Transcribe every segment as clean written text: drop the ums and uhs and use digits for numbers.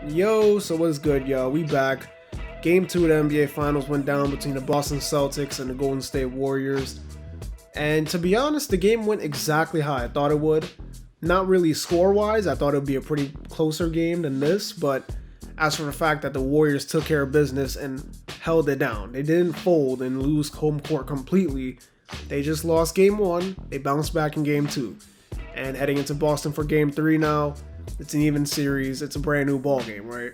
Yo, so what's good, y'all? We back. Game 2 of the NBA Finals went down between the Boston Celtics and the Golden State Warriors. And to be honest, the game went exactly how I thought it would. Not really score-wise, I thought it would be a pretty closer game than this, but as for the fact that the Warriors took care of business and held it down. They didn't fold and lose home court completely. They just lost game 1, they bounced back in game 2. And heading into Boston for game 3 now, it's an even series. It's a brand new ball game, right?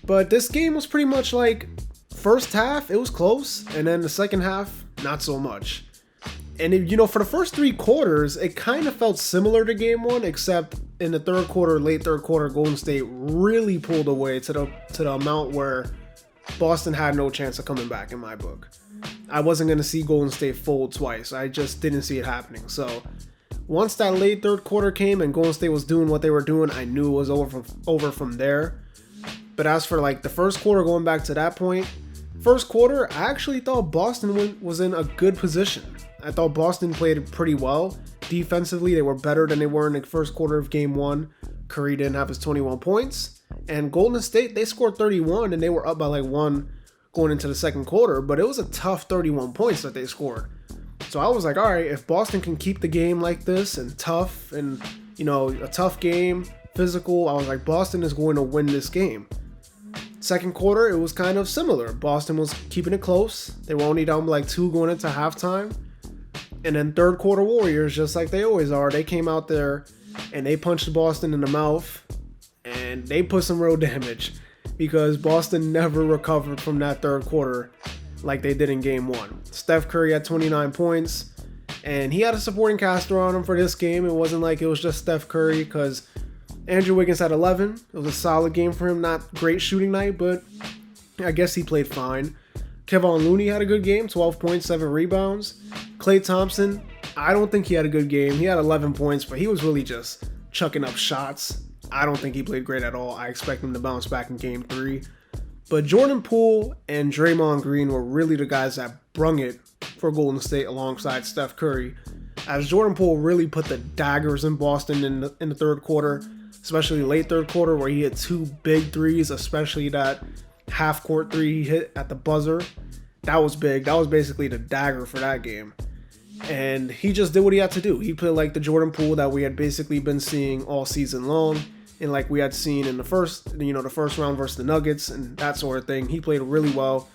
But this game was pretty much like first half, it was close, and then the second half, not so much. And for the first 3 quarters, it kind of felt similar to game 1, except in the third quarter, late third quarter, Golden State really pulled away to the amount where Boston had no chance of coming back in my book. I wasn't going to see Golden State fold twice. I just didn't see it happening. So once that late third quarter came and Golden State was doing what they were doing, I knew it was over from there. But as for like the first quarter, going back to that point, first quarter, I actually thought Boston was in a good position. I thought Boston played pretty well. Defensively, they were better than they were in the first quarter of game 1. Curry didn't have his 21 points. And Golden State, they scored 31 and they were up by like 1 going into the second quarter. But it was a tough 31 points that they scored. So I was like, all right, if Boston can keep the game like this and tough and, a tough game, physical, I was like, Boston is going to win this game. Second quarter, it was kind of similar. Boston was keeping it close. They were only down by like 2 going into halftime. And then third quarter Warriors, just like they always are, they came out there and they punched Boston in the mouth and they put some real damage because Boston never recovered from that third quarter like they did in game 1. Steph Curry had 29 points and he had a supporting cast around him for this game. It wasn't like it was just Steph Curry because Andrew Wiggins had 11. It was a solid game for him. Not great shooting night, but I guess he played fine. Kevon Looney had a good game, 12 points, 7 rebounds. Klay Thompson, I don't think he had a good game. He had 11 points, but he was really just chucking up shots. I don't think he played great at all. I expect him to bounce back in game 3. But Jordan Poole and Draymond Green were really the guys that brung it for Golden State alongside Steph Curry. As Jordan Poole really put the daggers in Boston in the third quarter, especially late third quarter where he hit 2 big threes, especially that half-court 3 he hit at the buzzer. That was big. That was basically the dagger for that game. And he just did what he had to do. He played like the Jordan Poole that we had basically been seeing all season long. And like we had seen in the first round versus the Nuggets and that sort of thing. He played really well.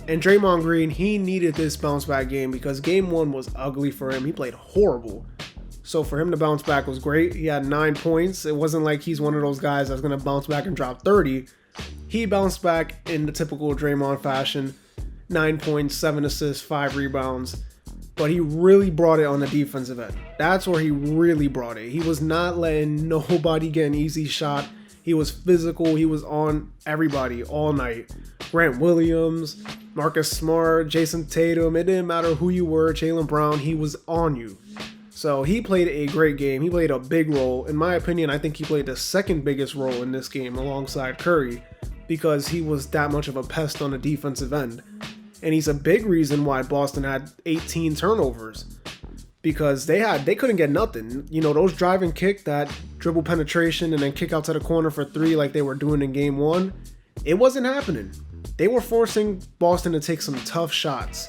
And Draymond Green, he needed this bounce back game because game 1 was ugly for him. He played horrible. So for him to bounce back was great. He had 9 points. It wasn't like he's one of those guys that's going to bounce back and drop 30. He bounced back in the typical Draymond fashion. 9 points, 7 assists, 5 rebounds. But he really brought it on the defensive end. That's where he really brought it. He was not letting nobody get an easy shot. He was physical. He was on everybody all night. Grant Williams, Marcus Smart, Jason Tatum. It didn't matter who you were. Jaylen Brown, he was on you. So he played a great game. He played a big role. In my opinion, I think he played the second biggest role in this game alongside Curry because he was that much of a pest on the defensive end. And he's a big reason why Boston had 18 turnovers because they couldn't get nothing. Those drive and kick, that dribble penetration and then kick out to the corner for 3 like they were doing in game 1, it wasn't happening. They were forcing Boston to take some tough shots.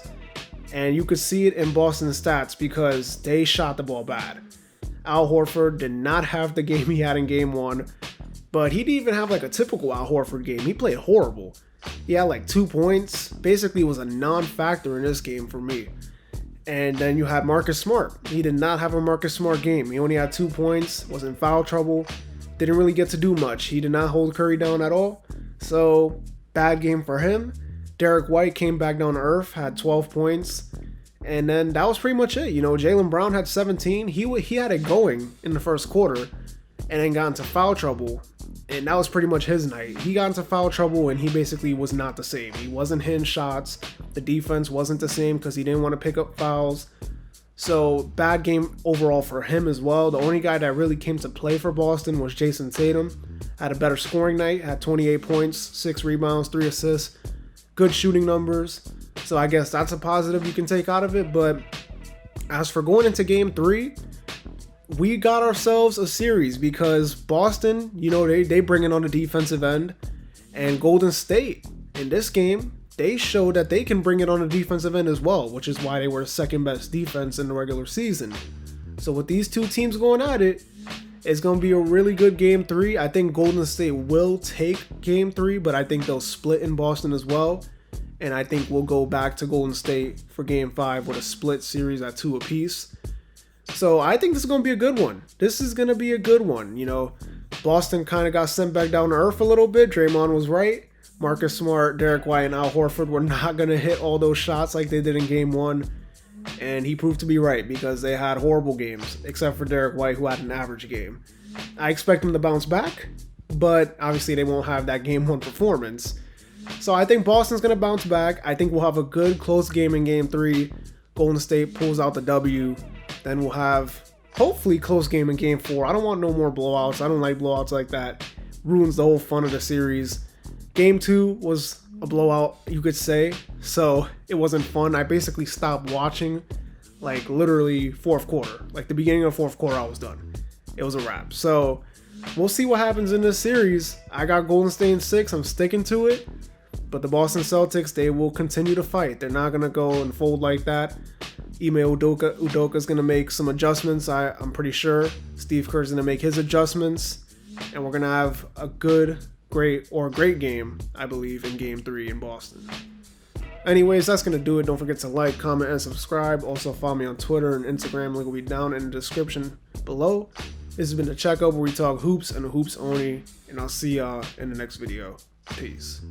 And you could see it in Boston's stats because they shot the ball bad. Al Horford did not have the game he had in game 1, but he didn't even have like a typical Al Horford game. He played horrible. He had like 2 points, basically was a non-factor in this game for me. And then you had Marcus Smart. He did not have a Marcus Smart game. He only had 2 points, was in foul trouble, didn't really get to do much. He did not hold Curry down at all. So, bad game for him. Derek White came back down to earth, had 12 points. And then that was pretty much it. Jaylen Brown had 17. He had it going in the first quarter and then got into foul trouble. And that was pretty much his night. He got into foul trouble and he basically was not the same. He wasn't hitting shots. The defense wasn't the same because he didn't want to pick up fouls. So bad game overall for him as well. The only guy that really came to play for Boston was Jason Tatum. Had a better scoring night. Had 28 points, 6 rebounds, 3 assists. Good shooting numbers. So I guess that's a positive you can take out of it. But as for going into game 3, we got ourselves a series because Boston, you know, they bring it on the defensive end, and Golden State in this game, they showed that they can bring it on the defensive end as well, which is why they were second best defense in the regular season. So with these two teams going at it, it's going to be a really good game 3. I think Golden State will take game 3, but I think they'll split in Boston as well. And I think we'll go back to Golden State for game 5 with a split series at 2 apiece. So I think this is going to be a good one. This is going to be a good one. You know, Boston kind of got sent back down to earth a little bit. Draymond was right. Marcus Smart, Derek White, and Al Horford were not going to hit all those shots like they did in game 1. And he proved to be right because they had horrible games, except for Derek White, who had an average game. I expect him to bounce back, but obviously they won't have that game 1 performance. So I think Boston's going to bounce back. I think we'll have a good close game in game 3. Golden State pulls out the W. Then we'll have, hopefully, close game in game 4. I don't want no more blowouts. I don't like blowouts like that. Ruins the whole fun of the series. Game 2 was a blowout, you could say, so it wasn't fun. I basically stopped watching, like, literally fourth quarter. Like, the beginning of fourth quarter, I was done. It was a wrap. So we'll see what happens in this series. I got Golden State in 6. I'm sticking to it. But the Boston Celtics, they will continue to fight. They're not going to go and fold like that. Ime Udoka's going to make some adjustments, I'm pretty sure. Steve Kerr's going to make his adjustments. And we're going to have a great game, I believe, in game 3 in Boston. Anyways, that's going to do it. Don't forget to like, comment, and subscribe. Also follow me on Twitter and Instagram. Link will be down in the description below. This has been the Checkup, where we talk hoops and hoops only. And I'll see y'all in the next video. Peace.